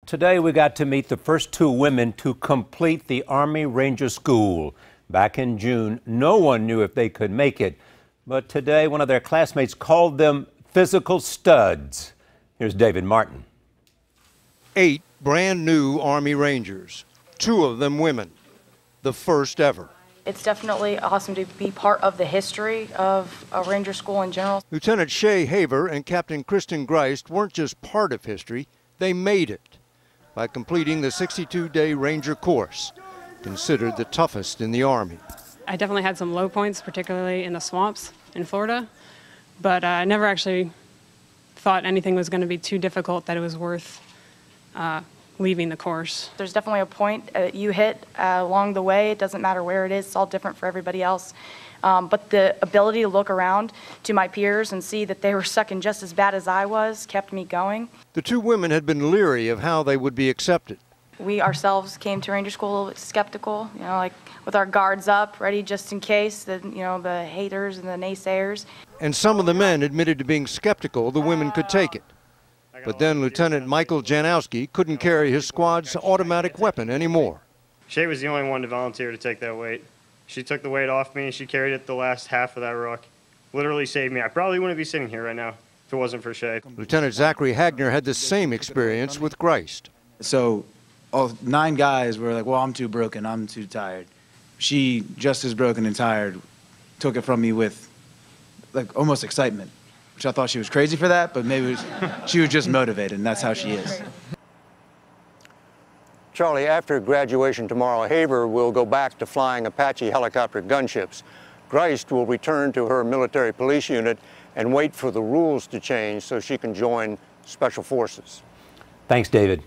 Today we got to meet the first two women to complete the Army Ranger School. Back in June, no one knew if they could make it. But today, one of their classmates called them physical studs. Here's David Martin. 8 brand new Army Rangers, 2 of them women, the first ever. It's definitely awesome to be part of the history of a Ranger School in general. Lieutenant Shaye Haver and Captain Kristen Griest weren't just part of history, they made it by completing the 62-day Ranger course, considered the toughest in the Army. I definitely had some low points, particularly in the swamps in Florida, but I never actually thought anything was going to be too difficult that it was worth leaving the course. There's definitely a point you hit along the way. It doesn't matter where it is. It's all different for everybody else. But the ability to look around to my peers and see that they were sucking just as bad as I was kept me going. The 2 women had been leery of how they would be accepted. We ourselves came to Ranger School a little bit skeptical, like with our guards up, ready just in case, the haters and the naysayers. And some of the men admitted to being skeptical the women could take it. But then Lieutenant Michael Janowski couldn't carry his squad's automatic weapon anymore. Shaye was the only one to volunteer to take that weight. She took the weight off me and she carried it the last half of that ruck. Literally saved me. I probably wouldn't be sitting here right now if it wasn't for Shaye. Lieutenant Zachary Hagner had the same experience with Griest. So all 9 guys were like, well, I'm too broken, I'm too tired. She, just as broken and tired, took it from me with like almost excitement, which I thought she was crazy for that, but maybe she was just motivated, and that's how she is. Charlie, after graduation tomorrow, Haver will go back to flying Apache helicopter gunships. Griest will return to her military police unit and wait for the rules to change so she can join Special Forces. Thanks, David.